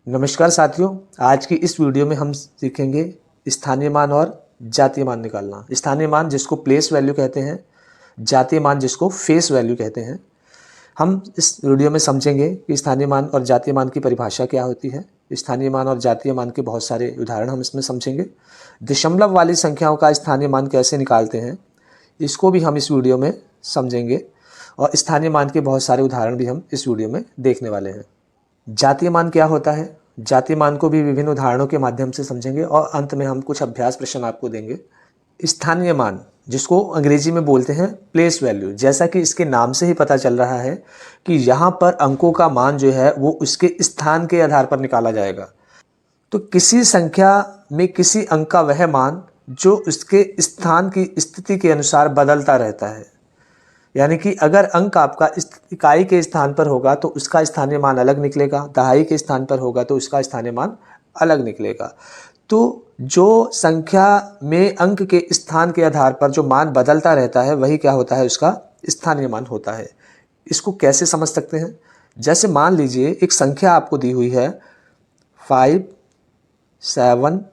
नमस्कार साथियों, आज की इस वीडियो में हम सीखेंगे स्थानीय मान और जातीय मान निकालना। स्थानीय मान जिसको प्लेस वैल्यू कहते हैं, जातीय मान जिसको फेस वैल्यू कहते हैं। हम इस वीडियो में समझेंगे कि स्थानीय मान और जातीय मान की परिभाषा क्या होती है। स्थानीय मान और जातीय मान के बहुत सारे उदाहरण हम इसमें समझेंगे। दशमलव वाली संख्याओं का स्थानीय मान कैसे निकालते हैं, इसको भी हम इस वीडियो में समझेंगे और स्थानीय मान के बहुत सारे उदाहरण भी हम इस वीडियो में देखने वाले हैं। जातीय मान क्या होता है, जातीय मान को भी विभिन्न उदाहरणों के माध्यम से समझेंगे और अंत में हम कुछ अभ्यास प्रश्न आपको देंगे। स्थानीय मान जिसको अंग्रेजी में बोलते हैं प्लेस वैल्यू, जैसा कि इसके नाम से ही पता चल रहा है कि यहाँ पर अंकों का मान जो है वो उसके स्थान के आधार पर निकाला जाएगा। तो किसी संख्या में किसी अंक का वह मान जो उसके स्थान की स्थिति के अनुसार बदलता रहता है। यानी कि अगर अंक आपका इकाई के स्थान पर होगा तो उसका स्थानीय मान अलग निकलेगा, दहाई के स्थान पर होगा तो उसका स्थानीय मान अलग निकलेगा। तो जो संख्या में अंक के स्थान के आधार पर जो मान बदलता रहता है वही क्या होता है, उसका स्थानीय मान होता है। इसको कैसे समझ सकते हैं, जैसे मान लीजिए एक संख्या आपको दी हुई है 5, 7,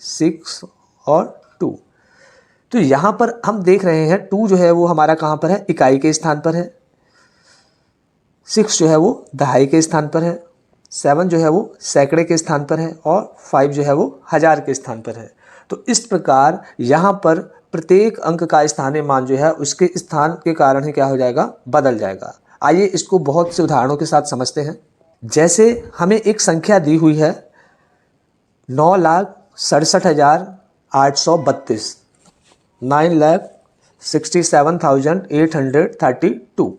6 और 2। तो यहाँ पर हम देख रहे हैं 2 जो है वो हमारा कहाँ पर है, इकाई के स्थान पर है। 6 जो है वो दहाई के स्थान पर है। 7 जो है वो सैकड़े के स्थान पर है और 5 जो है वो हजार के स्थान पर है। तो इस प्रकार यहाँ पर प्रत्येक अंक का स्थानीय मान जो है उसके स्थान के कारण ही क्या हो जाएगा, बदल जाएगा। आइए इसको बहुत से उदाहरणों के साथ समझते हैं। जैसे हमें एक संख्या दी हुई है 9,67,832, 9,67,832।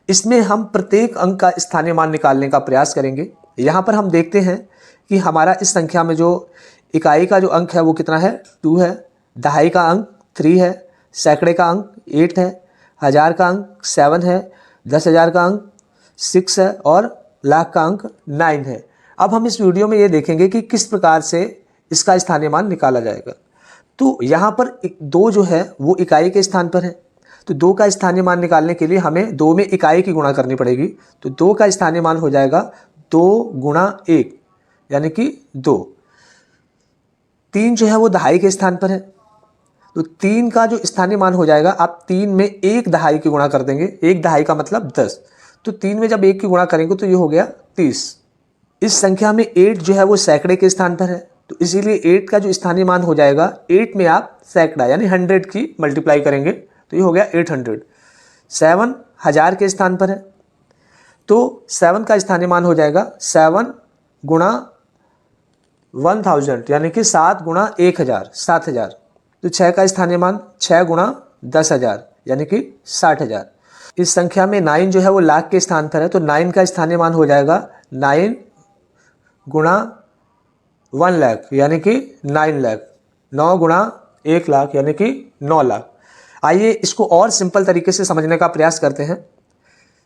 इसमें हम प्रत्येक अंक का स्थानीय मान निकालने का प्रयास करेंगे। यहाँ पर हम देखते हैं कि हमारा इस संख्या में जो इकाई का जो अंक है वो कितना है, 2 है। दहाई का अंक 3 है। सैकड़े का अंक 8 है। हजार का अंक 7 है। 10,000 का अंक 6 है और लाख का अंक 9 है। अब हम इस वीडियो में ये देखेंगे कि किस प्रकार से इसका स्थानीय मान निकाला जाएगा। तो यहाँ पर 2 जो है वो इकाई के स्थान पर है। तो 2 का स्थानीय मान निकालने के लिए हमें 2 में इकाई की गुणा करनी पड़ेगी। तो 2 का स्थानीय मान हो जाएगा 2 गुणा 1 यानी कि 2। 3 जो है वो दहाई के स्थान पर है। तो 3 का जो स्थानीय मान हो जाएगा, आप 3 में 1 दहाई की गुणा कर देंगे। 1 दहाई का मतलब 10। तो 3 में जब 1 की गुणा करेंगे तो ये हो गया 30। इस संख्या में 8 जो है वो सैकड़े के स्थान पर है। तो इसीलिए 8 का जो स्थानीय मान हो जाएगा, 8 में आप सैकड़ा यानी 100 की मल्टीप्लाई करेंगे तो ये हो गया 800। 7 हजार के स्थान पर है। तो 7 का स्थानीय मान हो जाएगा 7 गुणा 1000 यानी कि 7 गुणा 1000, 7000। तो 6 का स्थानीय मान 6 गुणा 10,000 यानी कि 60,000। इस संख्या में 9 जो है वो लाख के स्थान पर है। तो 9 का स्थानीय मान हो जाएगा 9 गुणा 1 लाख यानी कि 9 लाख। 9 गुणा 1 लाख यानी कि 9 लाख। आइए इसको और सिंपल तरीके से समझने का प्रयास करते हैं।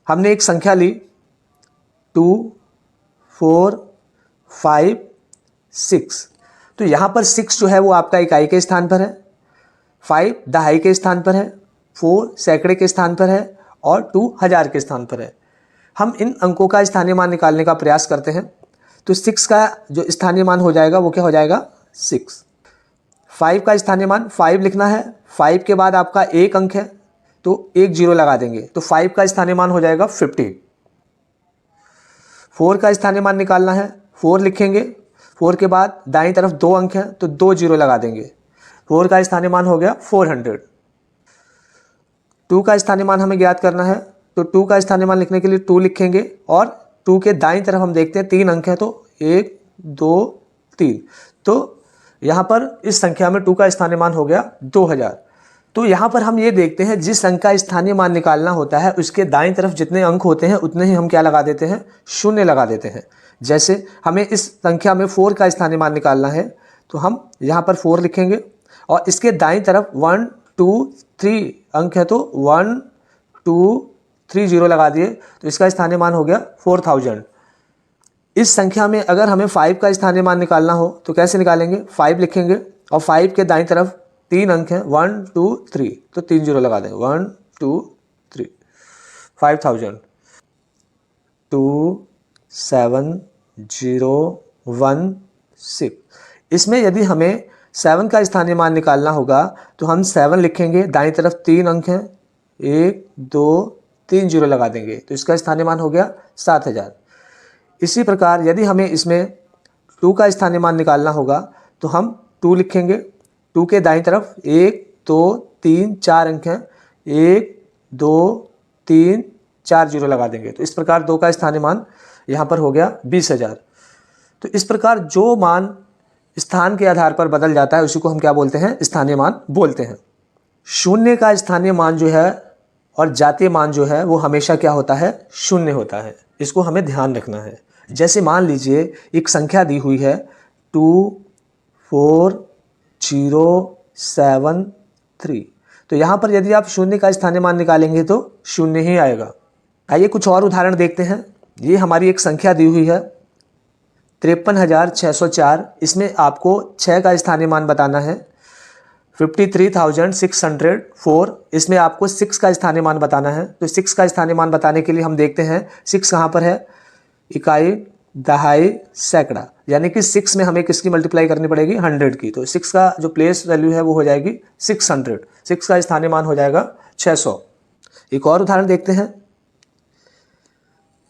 हमने एक संख्या ली 2, 4, 5, 6। तो यहाँ पर 6 जो है वो आपका इकाई के स्थान पर है। 5 दहाई के स्थान पर है। 4 सैकड़े के स्थान पर है और 2 हजार के स्थान पर है। हम इन अंकों का स्थानीय मान निकालने का प्रयास करते हैं। तो 6 का जो स्थानीय मान हो जाएगा वो क्या हो जाएगा, 6। 5 का स्थानीय मान 5 लिखना है। 5 के बाद आपका एक अंक है तो एक जीरो लगा देंगे। तो 5 का स्थानीय मान हो जाएगा 50। 4 का स्थानीय मान निकालना है। 4 लिखेंगे। 4 के बाद दाईं तरफ 2 अंक है तो 2 जीरो लगा देंगे। 4 का स्थानीय मान हो गया 400। 2 का स्थानीय मान हमें ज्ञात करना है। तो 2 का स्थानीय मान लिखने के लिए 2 लिखेंगे और 2 के दाईं तरफ हम देखते हैं 3 अंक है तो 1, 2, 3। तो यहाँ पर इस संख्या में 2 का स्थानीय मान हो गया 2000। तो यहाँ पर हम ये देखते हैं जिस अंक का स्थानीय मान निकालना होता है उसके दाईं तरफ जितने अंक होते हैं उतने ही हम क्या लगा देते हैं, शून्य लगा देते हैं। जैसे हमें इस संख्या में 4 का स्थानीय मान निकालना है तो हम यहाँ पर 4 लिखेंगे और इसके दाईं तरफ 1, 2, 3 अंक है तो 1, 2, 3 जीरो लगा दिए तो इसका स्थानीय मान हो गया 4000। इस संख्या में अगर हमें 5 का स्थानीय मान निकालना हो तो कैसे निकालेंगे, 5 लिखेंगे और 5 के दाईं तरफ 3 अंक हैं 1, 2, 3 तो 3 जीरो लगा देंगे 1, 2, 3 5000। 2, 7, 0, 16। इसमें यदि हमें 7 का स्थानीय मान निकालना होगा तो हम 7 लिखेंगे, दाईं तरफ 3 अंक हैं, 1 2 3 जीरो लगा देंगे तो इसका स्थानीय मान हो गया 7000। इसी प्रकार यदि हमें इसमें 2 का स्थानीय मान निकालना होगा तो हम 2 लिखेंगे, 2 के दाईं तरफ 1 2 3 4 अंक हैं, 1 2 3 4 जीरो लगा देंगे तो इस प्रकार 2 का स्थानीय मान यहाँ पर हो गया 20000। तो इस प्रकार जो मान स्थान के आधार पर बदल जाता है उसी को हम क्या बोलते हैं, स्थानीय मान बोलते हैं। शून्य का स्थानीय मान जो है और जातीय मान जो है वो हमेशा क्या होता है, शून्य होता है। इसको हमें ध्यान रखना है। जैसे मान लीजिए एक संख्या दी हुई है 2 4 0 7 3, तो यहाँ पर यदि आप शून्य का स्थानीय मान निकालेंगे तो शून्य ही आएगा। आइए कुछ और उदाहरण देखते हैं। ये हमारी एक संख्या दी हुई है 53,604, इसमें आपको 6 का स्थानीय मान बताना है। 53,604, इसमें आपको 6 का स्थानीय मान बताना है। तो 6 का स्थानीय मान बताने के लिए हम देखते हैं 6 कहाँ पर है, इकाई, दहाई, सैकड़ा, यानी कि 6 में हमें किसकी मल्टीप्लाई करनी पड़ेगी, 100 की। तो 6 का जो प्लेस वैल्यू है वो हो जाएगी 600, 6 का स्थानीय मान हो जाएगा 600। एक और उदाहरण देखते हैं।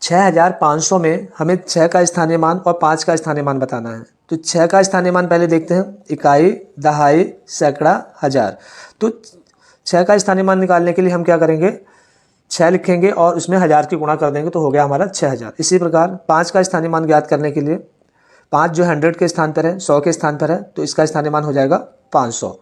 6500 में हमें 6 का स्थानीय मान और 5 का स्थानीय मान बताना है। तो 6 का स्थानीय मान पहले देखते हैं, इकाई, दहाई, सैकड़ा, हजार। तो 6 का स्थानीय मान निकालने के लिए हम क्या करेंगे, 6 लिखेंगे और उसमें 1000 की गुणा कर देंगे तो हो गया हमारा 6000। इसी प्रकार 5 का स्थानीय मान ज्ञात करने के लिए 5 जो 100 के स्थान पर है, 100 के स्थान पर है, तो इसका स्थानीय मान हो जाएगा 500।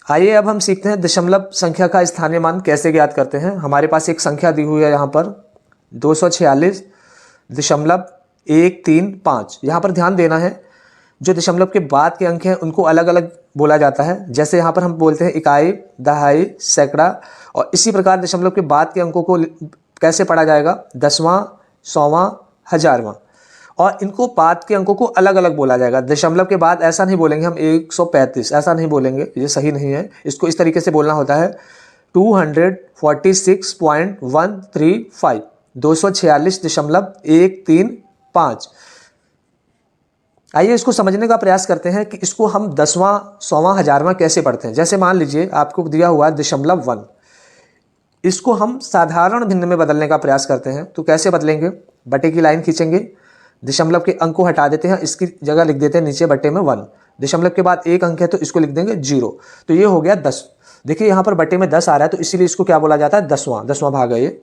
आइए अब हम सीखते हैं दशमलव संख्या का स्थानीय मान कैसे ज्ञात करते हैं। हमारे पास एक संख्या दी हुई है यहाँ पर 246.135। यहाँ पर ध्यान देना है, जो दशमलव के बाद के अंक हैं उनको अलग अलग बोला जाता है। जैसे यहाँ पर हम बोलते हैं इकाई, दहाई, सैकड़ा, और इसी प्रकार दशमलव के बाद के अंकों को कैसे पढ़ा जाएगा, 10वां, 100वां, 1000वां, और इनको बाद के अंकों को अलग अलग बोला जाएगा। दशमलव के बाद ऐसा नहीं बोलेंगे हम 135, ऐसा नहीं बोलेंगे, ये सही नहीं है। इसको इस तरीके से बोलना होता है 246.135, 246.135। आइए इसको समझने का प्रयास करते हैं कि इसको हम 10वां, 100वां, 1000वां कैसे पढ़ते हैं। जैसे मान लीजिए आपको दिया हुआ है 0.1, इसको हम साधारण भिन्न में बदलने का प्रयास करते हैं। तो कैसे बदलेंगे, बटे की लाइन खींचेंगे, दशमलव के अंक को हटा देते हैं, इसकी जगह लिख देते हैं नीचे बटे में 1। दशमलव के बाद एक अंक है तो इसको लिख देंगे 0, तो ये हो गया 10। देखिए यहाँ पर बटे में 10 आ रहा है तो इसीलिए इसको क्या बोला जाता है, 10वां भाग है ये।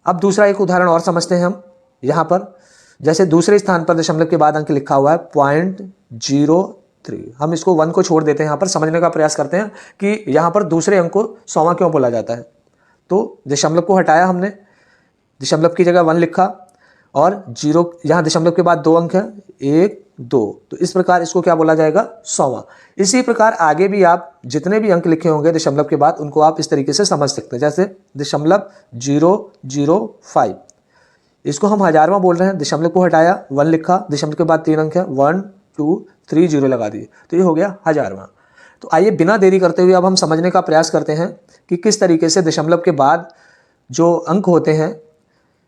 अब दूसरा एक उदाहरण और समझते हैं हम। यहाँ पर जैसे दूसरे स्थान पर दशमलव के बाद अंक लिखा हुआ है 0.03, हम इसको 1 को छोड़ देते हैं। यहाँ पर समझने का प्रयास करते हैं कि यहाँ पर दूसरे अंक को 100वां क्यों बोला जाता है। तो दशमलव को हटाया हमने, दशमलव की जगह 1 लिखा, और 0 यहाँ दशमलव के बाद 2 अंक है, 1 2, तो इस प्रकार इसको क्या बोला जाएगा, 100वां। इसी प्रकार आगे भी आप जितने भी अंक लिखे होंगे दशमलव के बाद उनको आप इस तरीके से समझ सकते हैं। जैसे 0.005, इसको हम 1000वां बोल रहे हैं, दशमलव को हटाया, 1 लिखा, दशमलव के बाद 3 अंक है, 1 2 3 0 लगा दिए, तो ये हो गया 1000वां। तो आइए बिना देरी करते हुए अब हम समझने का प्रयास करते हैं कि किस तरीके से दशमलव के बाद जो अंक होते हैं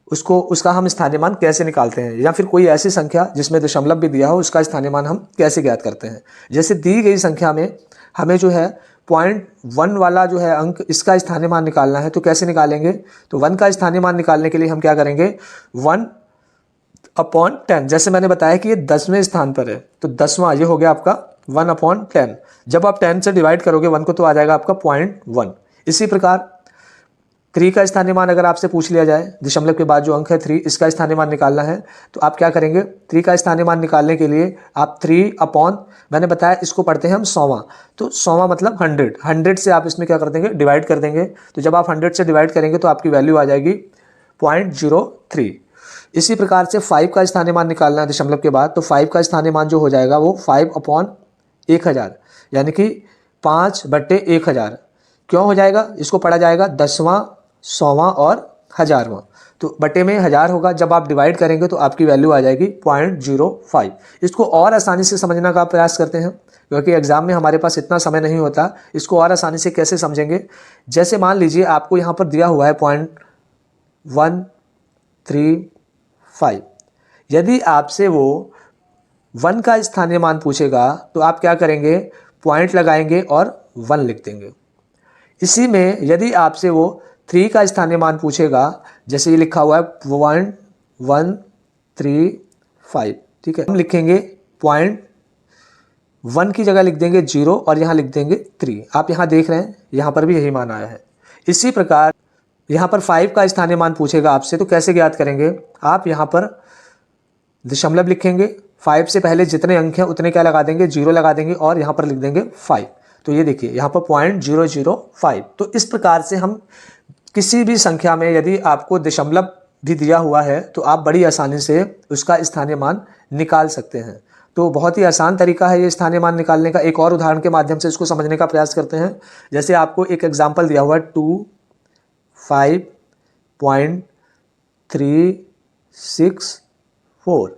उसका हम स्थानीय मान कैसे निकालते हैं, या फिर कोई ऐसी संख्या जिसमें दशमलव भी दिया हो उसका स्थानीय मान हम कैसे ज्ञात करते हैं। जैसे दी गई संख्या में हमें जो है 0.1 वाला जो है अंक, इसका स्थानीय मान निकालना है, तो कैसे निकालेंगे। तो 1 का स्थानीय मान निकालने के लिए हम क्या करेंगे, 1/10, जैसे मैंने बताया कि ये 10वें स्थान पर है तो 10वां ये हो गया आपका 1/10। जब आप 10 से डिवाइड करोगे 1 को तो आ जाएगा आपका 0.1। इसी प्रकार 3 का स्थानीय मान अगर आपसे पूछ लिया जाए, दशमलव के बाद जो अंक है 3, इसका स्थानीय मान निकालना है, तो आप क्या करेंगे, 3 का स्थानीय मान निकालने के लिए आप 3/, मैंने बताया इसको पढ़ते हैं हम 100वां, तो 100वां मतलब 100 से आप इसमें क्या कर देंगे, डिवाइड कर देंगे। तो जब आप 100 से डिवाइड करेंगे तो आपकी वैल्यू आ जाएगी 0.03। इसी प्रकार से 5 का स्थानीय मान निकालना है दशमलव के बाद, तो 5 का स्थानीय मान जो हो जाएगा वो 5/1000, यानी कि 5/1000 क्यों हो जाएगा, इसको पढ़ा जाएगा 10वां, 100वां और 1000वां, तो बटे में 1000 होगा। जब आप डिवाइड करेंगे तो आपकी वैल्यू आ जाएगी 0.05। इसको और आसानी से समझने का प्रयास करते हैं, क्योंकि एग्जाम में हमारे पास इतना समय नहीं होता। इसको और आसानी से कैसे समझेंगे, जैसे मान लीजिए आपको यहाँ पर दिया हुआ है 0.135, यदि आपसे वो 1 का स्थानीय मान पूछेगा तो आप क्या करेंगे, पॉइंट लगाएंगे और 1 लिख देंगे। इसी में यदि आपसे वो 3 का स्थानीय मान पूछेगा, जैसे ये लिखा हुआ है 1.135, ठीक है, हम लिखेंगे पॉइंट 1 की जगह लिख देंगे 0 और यहाँ लिख देंगे 3। आप यहाँ देख रहे हैं यहाँ पर भी यही मान आया है। इसी प्रकार यहाँ पर 5 का स्थानीय मान पूछेगा आपसे, तो कैसे ज्ञात करेंगे, आप यहाँ पर दशमलव लिखेंगे, 5 से पहले जितने अंक हैं उतने क्या लगा देंगे, 0 लगा देंगे और यहाँ पर लिख देंगे 5। तो ये देखिए यहाँ पर 0.005। तो इस प्रकार से हम किसी भी संख्या में यदि आपको दशमलव भी दिया हुआ है तो आप बड़ी आसानी से उसका स्थानीय मान निकाल सकते हैं। तो बहुत ही आसान तरीका है ये स्थानीय मान निकालने का। एक और उदाहरण के माध्यम से इसको समझने का प्रयास करते हैं। जैसे आपको एक एग्जाम्पल दिया हुआ है 25.364।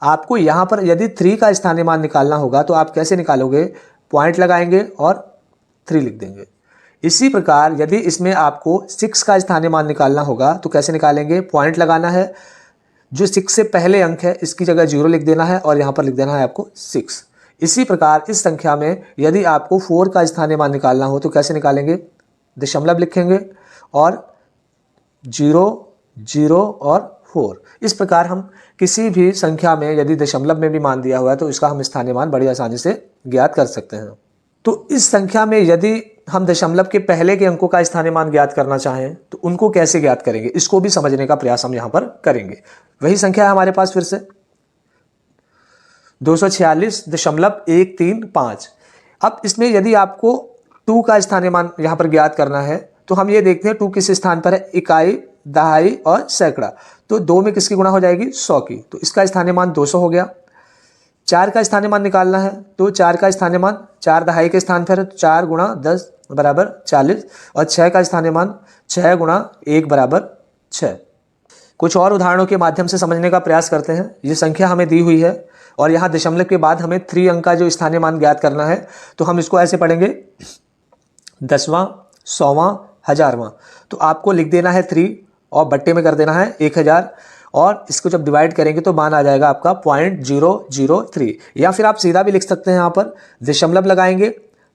आपको यहाँ पर यदि 3 का स्थानीय मान निकालना होगा तो आप कैसे निकालोगे, पॉइंट लगाएंगे और 3 लिख देंगे। इसी प्रकार यदि इसमें आपको 6 का स्थानीय मान निकालना होगा तो कैसे निकालेंगे, पॉइंट लगाना है, जो 6 से पहले अंक है इसकी जगह 0 लिख देना है और यहाँ पर लिख देना है आपको 6। इसी प्रकार इस संख्या में यदि आपको 4 का स्थानीय मान निकालना हो तो कैसे निकालेंगे, दशमलव लिखेंगे और 0, 0 और 4। इस प्रकार हम किसी भी संख्या में यदि दशमलव में भी मान दिया हुआ है तो इसका हम स्थानीय मान बड़ी आसानी से ज्ञात कर सकते हैं। तो इस संख्या में यदि हम दशमलव के पहले के अंकों का स्थानीय मान ज्ञात करना चाहें तो उनको कैसे ज्ञात करेंगे, इसको भी समझने का प्रयास हम यहाँ पर करेंगे। वही संख्या है हमारे पास फिर से 246.135। अब इसमें यदि आपको 2 का स्थानीय मान यहाँ पर ज्ञात करना है तो हम ये देखते हैं 2 किस स्थान पर है, इकाई, दहाई और सैकड़ा। तो 2 में किसकी गुणा हो जाएगी, 100 की। तो इसका स्थानीय मान 200 हो गया। 4 का स्थानीय मान निकालना है तो 4 का स्थानीय मान 4 दहाई के स्थान पर है, तो 4 गुणा 10 बराबर 40 और 6 का स्थानीय मान 6 गुणा 1 बराबर 6। कुछ और उदाहरणों के माध्यम से समझने का प्रयास करते हैं। ये संख्या हमें दी हुई है और यहाँ दशमलव के बाद हमें 3 अंक का जो स्थानीय मान ज्ञात करना है तो हम इसको ऐसे पढ़ेंगे 10वां, 100वां, 1000वां। तो आपको लिख देना है 3 और बट्टे में कर देना है 1000 और इसको जब डिवाइड करेंगे तो मान आ जाएगा आपका 0.003। या फिर आप सीधा भी लिख सकते हैं, यहाँ पर दशमलव लगाएंगे,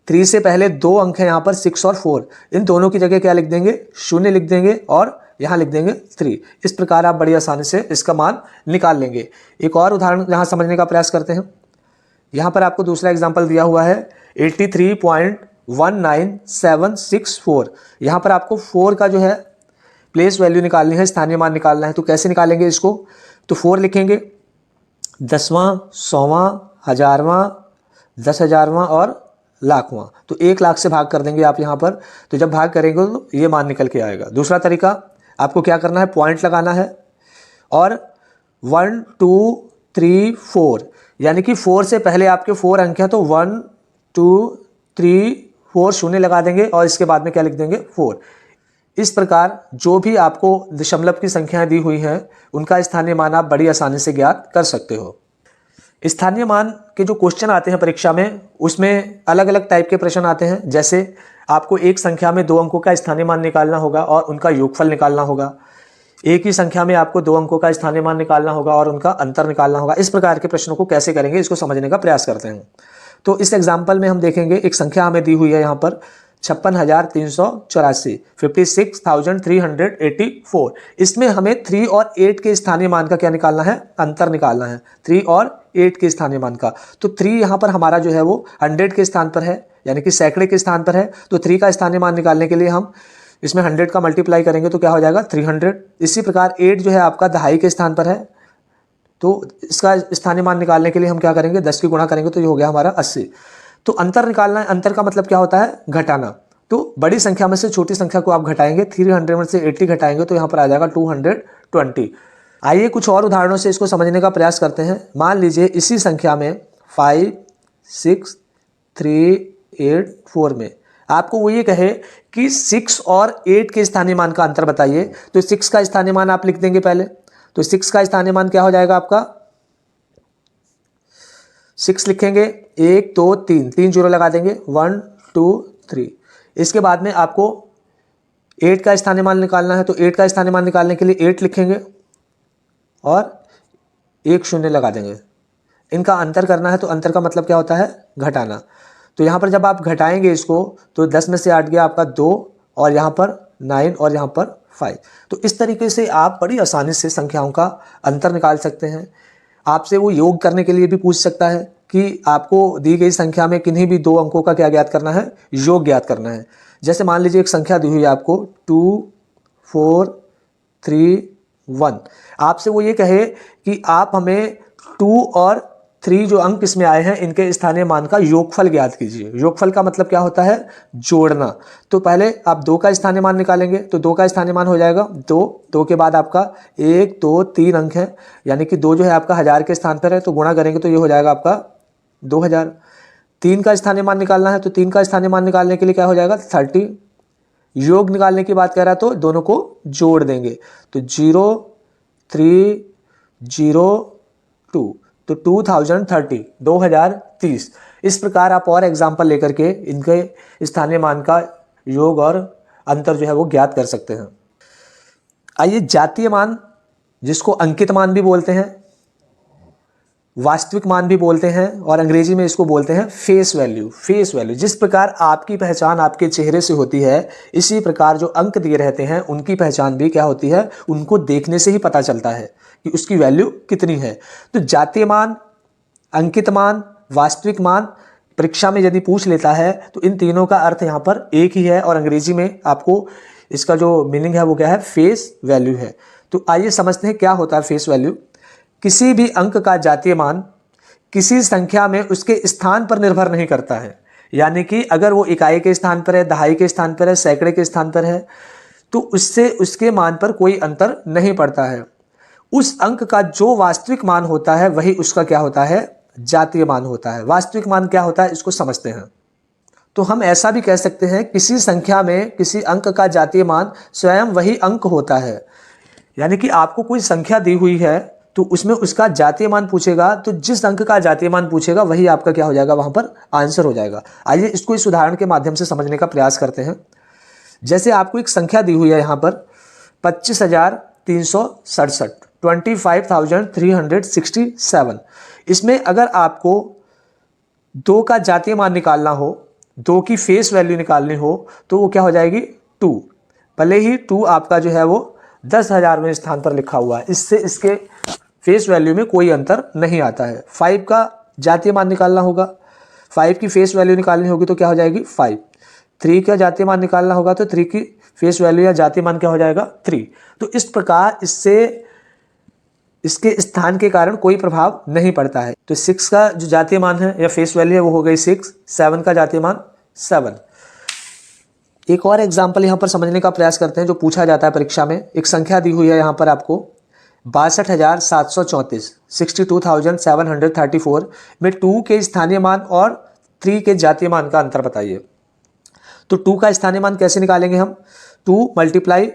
3 से पहले 2 अंक हैं यहाँ पर 6 और 4, इन दोनों की जगह क्या लिख देंगे, 0 लिख देंगे और यहाँ लिख देंगे 3। इस प्रकार आप बड़ी आसानी से इसका मान निकाल लेंगे। एक और उदाहरण यहाँ समझने का प्रयास करते हैं। यहाँ पर आपको दूसरा एग्जाम्पल दिया हुआ है 83.19764। यहाँ पर आपको 4 का जो है प्लेस वैल्यू निकालनी है, स्थानीय मान निकालना है। तो कैसे निकालेंगे इसको, तो 4 लिखेंगे, 10वां, 100वां, 1000वां, 10,000वां और लाखवां। तो 1 लाख से भाग कर देंगे आप यहाँ पर। तो जब भाग करेंगे तो ये मान निकल के आएगा। दूसरा तरीका, आपको क्या करना है, पॉइंट लगाना है और 1, 2, 3, 4 यानी कि 4 से पहले आपके 4 अंक हैं तो 1, 2, 3, 4 0 लगा देंगे और इसके बाद में क्या लिख देंगे, 4। इस प्रकार जो भी आपको दशमलव की संख्याएं दी हुई हैं उनका स्थानीय मान आप बड़ी आसानी से ज्ञात कर सकते हो। स्थानीय मान के जो क्वेश्चन आते हैं परीक्षा में उसमें अलग अलग टाइप के प्रश्न आते हैं। जैसे आपको एक संख्या में 2 अंकों का स्थानीय मान निकालना होगा और उनका योगफल निकालना होगा। एक ही संख्या में आपको 2 अंकों का स्थानीय मान निकालना होगा और उनका अंतर निकालना होगा। इस प्रकार के प्रश्नों को कैसे करेंगे इसको समझने का प्रयास करते हैं। तो इस एग्जाम्पल में हम देखेंगे एक संख्या हमें दी हुई है यहाँ पर 56,384, 56,384। इसमें हमें 3 और 8 के स्थानीय मान का क्या निकालना है, अंतर निकालना है, 3 और 8 के स्थानीय मान का। तो 3 यहाँ पर हमारा जो है वो 100 के स्थान पर है, यानी कि सैकड़े के स्थान पर है। तो 3 का स्थानीय मान निकालने के लिए हम इसमें 100 का मल्टीप्लाई करेंगे तो क्या हो जाएगा, 300। इसी प्रकार 8 जो है आपका दहाई के स्थान पर है, तो इसका स्थानीय मान निकालने के लिए हम क्या करेंगे, 10 की गुणा करेंगे तो ये हो गया हमारा 80। तो अंतर निकालना है, अंतर का मतलब क्या होता है, घटाना। तो बड़ी संख्या में से छोटी संख्या को आप घटाएंगे, 300 में से 80 घटाएंगे तो यहाँ पर आ जाएगा 220। आइए कुछ और उदाहरणों से इसको समझने का प्रयास करते हैं। मान लीजिए इसी संख्या में 5, 6, 3, 8, 4 में आपको वो ये कहे कि 6 और 8 के स्थानीय मान का अंतर बताइए। तो 6 का स्थानीय मान आप लिख देंगे पहले। तो 6 का स्थानीय मान क्या हो जाएगा आपका, 6 लिखेंगे, 1, 2, 3 0 लगा देंगे, 1, 2, 3। इसके बाद में आपको 8 का स्थानीय मान निकालना है। तो 8 का स्थानीय मान निकालने के लिए 8 लिखेंगे और एक शून्य लगा देंगे। इनका अंतर करना है तो अंतर का मतलब क्या होता है, घटाना। तो यहाँ पर जब आप घटाएंगे इसको तो 10 में से 8 गया आपका 2 और यहाँ पर 9 और यहाँ पर 5। तो इस तरीके से आप बड़ी आसानी से संख्याओं का अंतर निकाल सकते हैं। आपसे वो योग करने के लिए भी पूछ सकता है कि आपको दी गई संख्या में किन्हीं भी दो अंकों का क्या ज्ञात करना है, योग ज्ञात करना है। जैसे मान लीजिए एक संख्या दी हुई है आपको 2 4 3 1। आपसे वो ये कहे कि आप हमें 2 और 3 जो अंक इसमें आए हैं इनके स्थानीय मान का योगफल ज्ञात कीजिए। योगफल का मतलब क्या होता है, जोड़ना। तो पहले आप 2 का स्थानीय मान निकालेंगे तो 2 का स्थानीय मान हो जाएगा 2। 2 के बाद आपका 1 2 3 अंक है, यानी कि 2 जो है आपका 1000 के स्थान पर है, तो गुणा करेंगे तो ये हो जाएगा आपका 2000। 3 का स्थानीय मान निकालना है तो 3 का स्थानीय मान निकालने के लिए क्या हो जाएगा 30। योग निकालने की बात कर रहा है तो दोनों को जोड़ देंगे तो 0 3 0 2, तो 2030 2030। इस प्रकार आप और एग्जाम्पल लेकर के इनके स्थानीय मान का योग और अंतर जो है वो ज्ञात कर सकते हैं। आइए जातीय मान, जिसको अंकित मान भी बोलते हैं, वास्तविक मान भी बोलते हैं और अंग्रेजी में इसको बोलते हैं फेस वैल्यू। फेस वैल्यू, जिस प्रकार आपकी पहचान आपके चेहरे से होती है, इसी प्रकार जो अंक दिए रहते हैं उनकी पहचान भी क्या होती है, उनको देखने से ही पता चलता है कि उसकी वैल्यू कितनी है। तो जातीय मान, अंकित मान, वास्तविक मान परीक्षा में यदि पूछ लेता है तो इन तीनों का अर्थ यहाँ पर एक ही है और अंग्रेजी में आपको इसका जो मीनिंग है वो क्या है, फेस वैल्यू है। तो आइए समझते हैं क्या होता है फेस वैल्यू। किसी भी अंक का जातीय मान किसी संख्या में उसके स्थान पर निर्भर नहीं करता है, यानी कि अगर वो इकाई के स्थान पर है, दहाई के स्थान पर है, सैकड़े के स्थान पर है, तो उससे उसके मान पर कोई अंतर नहीं पड़ता है। उस अंक का जो वास्तविक मान होता है वही उसका क्या होता है, जातीय मान होता है। वास्तविक मान क्या होता है इसको समझते हैं। तो हम ऐसा भी कह सकते हैं किसी संख्या में किसी अंक का जातीय मान स्वयं वही अंक होता है, यानी कि आपको कोई संख्या दी हुई है तो उसमें उसका जातीय मान पूछेगा तो जिस अंक का जातीय मान पूछेगा वही आपका क्या हो जाएगा, वहां पर आंसर हो जाएगा। आइए इसको इस उदाहरण के माध्यम से समझने का प्रयास करते हैं। जैसे आपको एक संख्या दी हुई है यहाँ पर 25,367 25,367। इसमें अगर आपको 2 का जातीय मान निकालना हो, 2 की फेस वैल्यू निकालनी हो तो वो क्या हो जाएगी 2। भले ही 2 आपका जो है वो 10,000वें स्थान पर लिखा हुआ है, इससे इसके फेस वैल्यू में कोई अंतर नहीं आता है। 5 का जातीय मान निकालना होगा, 5 की फेस वैल्यू निकालनी होगी तो क्या हो जाएगी 5। 3 का जातीय मान निकालना होगा तो 3 की फेस वैल्यू या जातीय मान क्या हो जाएगा 3। तो इस प्रकार इससे इसके स्थान के कारण कोई प्रभाव नहीं पड़ता है। तो 6 का जो जातीय मान है या फेस वैल्यू है वो हो गई 6। 7 का जातीय मान 7। एक और एग्जाम्पल यहाँ पर समझने का प्रयास करते हैं जो पूछा जाता है परीक्षा में। एक संख्या दी हुई है यहाँ पर आपको 62,734 62,734 में 2 के स्थानीय मान और 3 के जातीय मान का अंतर बताइए। तो 2 का स्थानीय मान कैसे निकालेंगे हम, 2 मल्टीप्लाई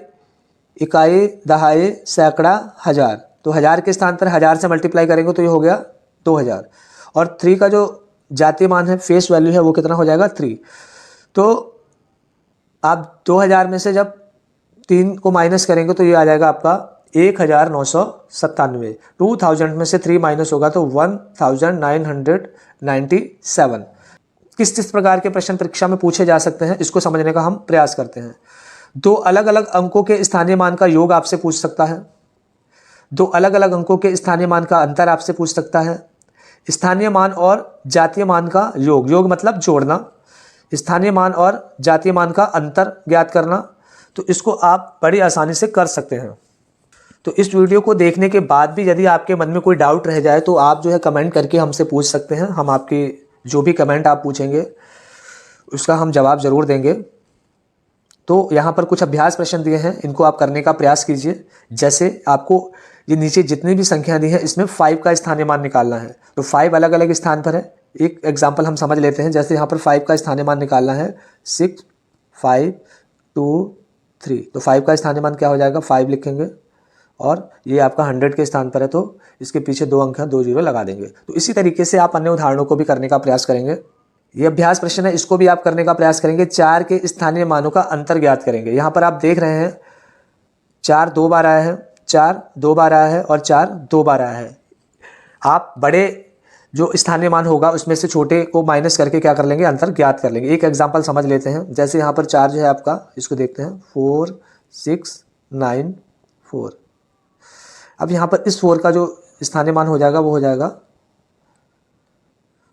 इकाई, दहाई, सैकड़ा, हजार। तो 1000 के स्थान पर 1000 से मल्टीप्लाई करेंगे तो ये हो गया 2000। और 3 का जो जातीय मान है, फेस वैल्यू है, वो कितना हो जाएगा 3। तो आप 2000 में से जब 3 को माइनस करेंगे तो ये आ जाएगा आपका 1997। 2000 में से 3 माइनस होगा तो 1997। किस किस प्रकार के प्रश्न परीक्षा में पूछे जा सकते हैं इसको समझने का हम प्रयास करते हैं। 2 अलग अलग अंकों के स्थानीय मान का योग आपसे पूछ सकता है। 2 अलग अलग अंकों के स्थानीय मान का अंतर आपसे पूछ सकता है। स्थानीय मान और जातीय मान का योग, योग मतलब जोड़ना, स्थानीय मान और जातीय मान का अंतर ज्ञात करना। तो इसको आप बड़ी आसानी से कर सकते हैं। तो इस वीडियो को देखने के बाद भी यदि आपके मन में कोई डाउट रह जाए तो आप जो है कमेंट करके हमसे पूछ सकते हैं। हम आपकी जो भी कमेंट आप पूछेंगे उसका हम जवाब ज़रूर देंगे। तो यहाँ पर कुछ अभ्यास प्रश्न दिए हैं, इनको आप करने का प्रयास कीजिए। जैसे आपको ये नीचे जितनी भी संख्या दी है इसमें 5 का स्थानीय मान निकालना है। तो 5 अलग अलग स्थान पर है। एक एग्जाम्पल हम समझ लेते हैं। जैसे यहाँ पर 5 का स्थानीय मान निकालना है 6 5 2 3। तो 5 का स्थानीय मान क्या हो जाएगा 5 लिखेंगे और ये आपका 100 के स्थान पर है तो इसके पीछे 2 अंक हैं, 2 जीरो लगा देंगे। तो इसी तरीके से आप अन्य उदाहरणों को भी करने का प्रयास करेंगे। ये अभ्यास प्रश्न है, इसको भी आप करने का प्रयास करेंगे। 4 के स्थानीय मानों का अंतर ज्ञात करेंगे। यहाँ पर आप देख रहे हैं 4 2 बार आया है, 4 2 बार आया है और 4 2 बार आया है। आप बड़े जो स्थानीय मान होगा उसमें से छोटे को माइनस करके क्या कर लेंगे, अंतर ज्ञात कर लेंगे। एक एग्जांपल समझ लेते हैं। जैसे यहाँ पर 4 जो है आपका, इसको देखते हैं 4 6 9 4। अब यहाँ पर इस 4 का जो स्थानीय मान हो जाएगा वो हो जाएगा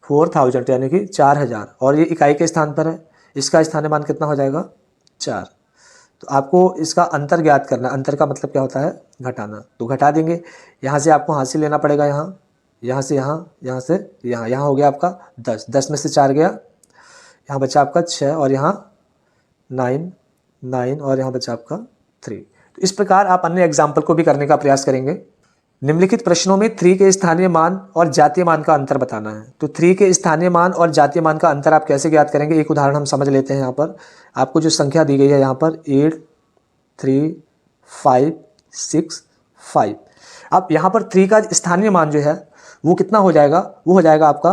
4000 यानी कि 4000, और ये इकाई के स्थान पर है, इसका स्थानीय मान कितना हो जाएगा 4। तो आपको इसका अंतर ज्ञात करना। अंतर का मतलब क्या होता है, घटाना। तो घटा देंगे, यहाँ से आपको हासिल लेना पड़ेगा, यहाँ से यहाँ से यहाँ हो गया आपका 10, 10 में से 4 गया, यहाँ बचा आपका 6, और यहाँ 9 और यहाँ बचा आपका 3। तो इस प्रकार आप अन्य एग्जाम्पल को भी करने का प्रयास करेंगे। निम्नलिखित प्रश्नों में 3 के स्थानीय मान और जातीय मान का अंतर बताना है। तो 3 के स्थानीय मान और जातीय मान का अंतर आप कैसे ज्ञात करेंगे, एक उदाहरण हम समझ लेते हैं। यहाँ पर आपको जो संख्या दी गई है यहाँ पर 8 3 5 6 5। अब यहाँ पर 3 का स्थानीय मान जो है वो कितना हो जाएगा, वो हो जाएगा आपका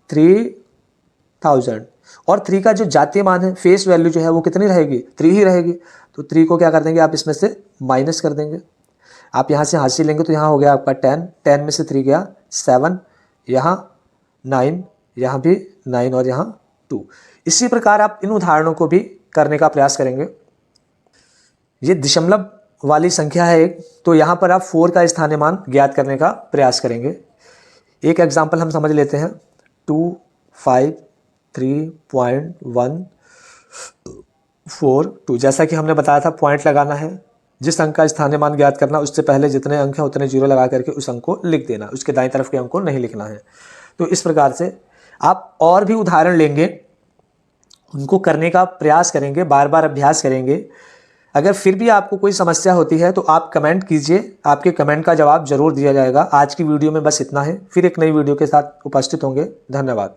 3000, और 3 का जो जातीय मान है, फेस वैल्यू जो है वो कितनी रहेगी, 3 ही रहेगी। तो 3 को क्या कर देंगे आप, इसमें से माइनस कर देंगे। आप यहाँ से हासिल लेंगे तो यहाँ हो गया आपका 10, 10 में से 3 गया 7, यहाँ 9, यहाँ भी 9 और यहाँ 2। इसी प्रकार आप इन उदाहरणों को भी करने का प्रयास करेंगे। ये दशमलव वाली संख्या है एक, तो यहाँ पर आप 4 का स्थानीय मान ज्ञात करने का प्रयास करेंगे। एक एग्जाम्पल हम समझ लेते हैं। 253.142। जैसा कि हमने बताया था, पॉइंट लगाना है, जिस अंक का स्थानीय मान ज्ञात करना उससे पहले जितने अंक हैं उतने जीरो लगा करके उस अंक को लिख देना, उसके दाईं तरफ के अंक को नहीं लिखना है। तो इस प्रकार से आप और भी उदाहरण लेंगे, उनको करने का प्रयास करेंगे, बार बार अभ्यास करेंगे। अगर फिर भी आपको कोई समस्या होती है तो आप कमेंट कीजिए, आपके कमेंट का जवाब जरूर दिया जाएगा। आज की वीडियो में बस इतना है, फिर एक नई वीडियो के साथ उपस्थित होंगे। धन्यवाद।